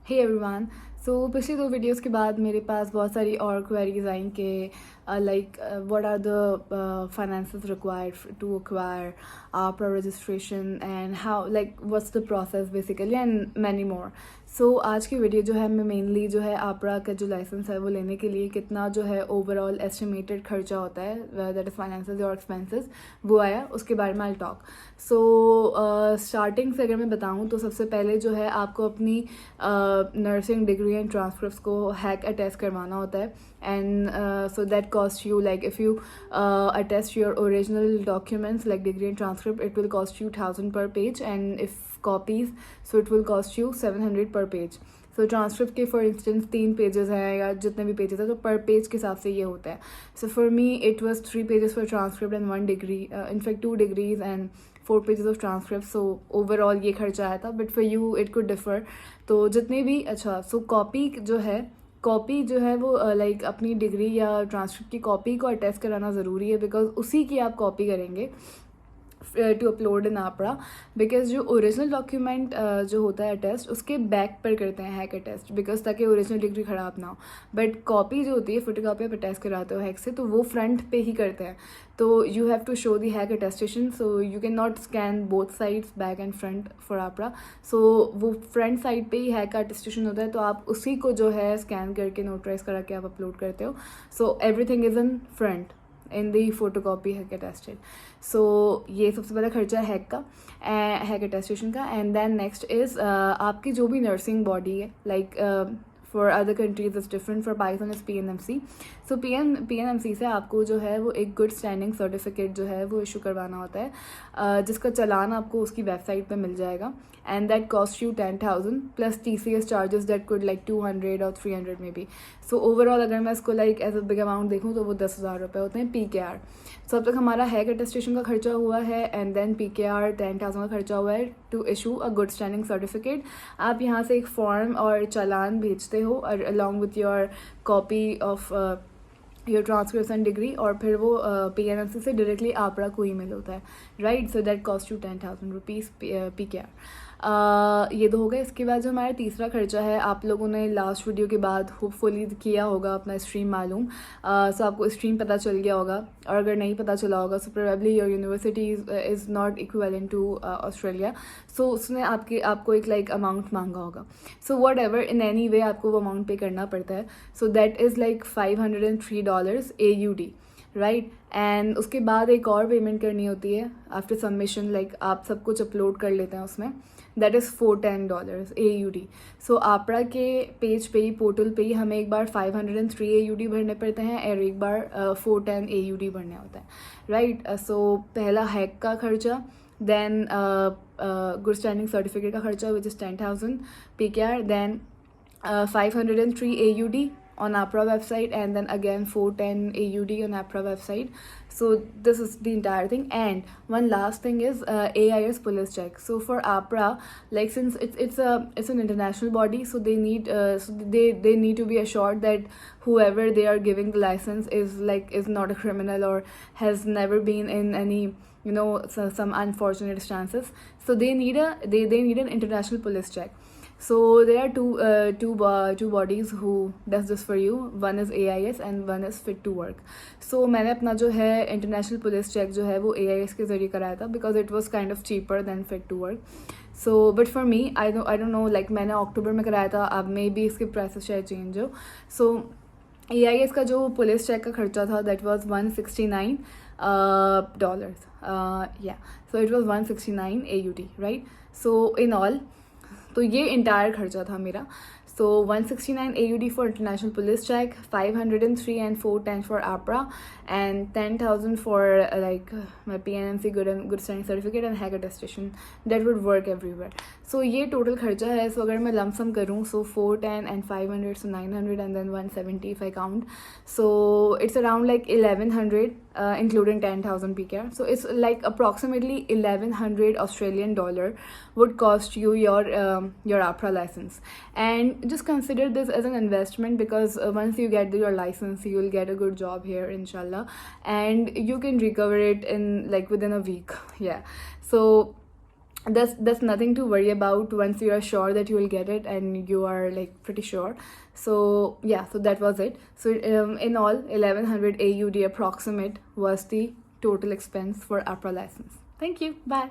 Hey everyone. सो पिछली 2 videos के बाद मेरे पास बहुत सारी और क्वेरीज आई कि like what are the finances required to acquire our registration and how like what's the process basically and many more. So आज की वीडियो जो है मैं मेनली जो है आपरा का जो लाइसेंस है वो लेने के लिए कितना जो है ओवरऑल एस्टिमेटेड खर्चा होता है, दैट इज़ फाइनेंसेस और एक्सपेंसेस, वो आया उसके बारे में आई टॉक। सो स्टार्टिंग से अगर मैं बताऊँ तो सबसे पहले जो है आपको अपनी नर्सिंग डिग्री एंड ट्रांसक्रिप्ट्स को हैक अटेस्ट करवाना होता है and so that cost you like if you attest your original documents like degree and transcript, it will cost you 1000 per page, and if copies, so it will cost you 700 per page. So transcript के for instance 3 pages हैं या जितने भी pages हैं तो पर page के हिसाब से ये होता है. So for me it was 3 pages for transcript and 1 degree, in fact 2 degrees and 4 pages of transcript. So overall ये खर्चा आया था, but for you it could differ. तो जितने भी सो कॉपी जो है वो लाइक अपनी डिग्री या ट्रांसक्रिप्ट की कॉपी को अटेस्ट कराना ज़रूरी है, बिकॉज उसी की आप कॉपी करेंगे टू अपलोड इन आपरा. बिकॉज जो ओरिजिनल डॉक्यूमेंट जो होता है अटेस्ट उसके बैक पर करते हैं हैक अटेस्ट, बिकॉज ताकि ओरिजिनल डिग्री ख़राब ना हो. बट कॉपी जो होती है फोटो कॉपी आप अटेस्ट कराते हो हैक से, तो वो फ्रंट पे ही करते हैं. तो you have to show the hack attestation, so you can not scan both sides back and front for आपरा. सो वो फ्रंट साइड पे ही हैक का अटेस्टेशन होता है, तो आप उसी को जो है स्कैन करके नोटराइज करा के आप अपलोड करते हो. So everything is in front in the photo copy HEC attested. So ये सबसे पहला खर्चा है हैक का, हैक अटेस्टेशन का. एंड देन नेक्स्ट इज़ आपकी जो भी नर्सिंग बॉडी है, like for other countries is different, for Pakistan is PNMC. So PNMC से आपको जो है वो एक गुड स्टैंडिंग सर्टिफिकेट जो है वो इशू करवाना होता है, जिसका चालान आपको उसकी वेबसाइट पे मिल जाएगा. And that cost you 10,000 plus TCS charges that could like 200 और 300 मे बी. सो ओवरऑल अगर मैं इसको like as a big amount देखूँ तो वो 10,000 रुपये होते हैं PKR. सो अब तक हमारा हैक अटेस्टेशन का खर्चा हुआ है, एंड देन PKR 10,000 का खर्चा हुआ है to issue a good standing certificate. आप यहाँ से एक फॉर्म और चालान भेजते हो और along with your copy of your transcript and degree, और फिर वो PNMC से डायरेक्टली आपरा को ईमेल होता है, right. So that cost you 10,000 rupees PKR. ये तो हो गया. इसके बाद जो हमारा तीसरा खर्चा है, आप लोगों ने लास्ट वीडियो के बाद होपफुली किया होगा अपना स्ट्रीम मालूम, सो आपको स्ट्रीम पता चल गया होगा, और अगर नहीं पता चला होगा so probably your university is not equivalent to Australia. So उसने आपको एक लाइक अमाउंट मांगा होगा. So whatever in any way आपको वो अमाउंट पे करना पड़ता है. So that is like $503 AUD, right. And उसके बाद एक और पेमेंट करनी होती है आफ्टर सबमिशन, लाइक आप सब कुछ अपलोड कर लेते हैं उसमें, दैट इज़ $410 AUD. सो आपरा के पेज पे ही, पोर्टल पे ही हमें एक बार 503 AUD भरने पड़ते हैं और एक बार 410 AUD भरने होता है, राइट. सो पहला हैक का खर्चा, देन गुड स्टैंडिंग सर्टिफिकेट का खर्चा which is 10,000 PKR, then 503 AUD on APRA website, and then again 410 AUD on APRA website. So this is the entire thing. And one last thing is AIS police check. So for APRA, like since it's an international body, so they need they need to be assured that whoever they are giving the license is not a criminal or has never been in any some unfortunate stances. So they need an international police check. So there are two bodies who does this for you. One is AIS and one is Fit to Work. So मैंने अपना जो है international police check जो है वो AIS के ज़रिए कराया था, because it was kind of cheaper than Fit to Work. So but for me I don't know, like मैंने अक्टूबर में कराया था, अब मे बी इसके प्राइसेस शायद चेंज हो. सो AIS का जो पुलिस चेक का खर्चा था that was $169 dollars. So it was 169 AUD, right. So in all, तो ये इंटायर खर्चा था मेरा. So 169 AUD for international police check, 503 and 410 for APRA, and 10,000 for like my PNMC good standing certificate and HEC attestation. That would work everywhere. So ये total खर्चा है. सो अगर मैं लमसम करूँ, सो 410 and 500, so 900 and then 170 if I count. So it's around like 1,100 including 10,000 PKR. So it's like approximately 1,100 Australian dollar would cost you your APRA license. And just consider this as an investment, because once you get your license, you will get a good job here inshallah, and you can recover it in like within a week. Yeah. So That's nothing to worry about once you are sure that you will get it and you are like pretty sure. So yeah, so that was it. So in all, 1100 AUD approximate was the total expense for APRA license. Thank you. Bye.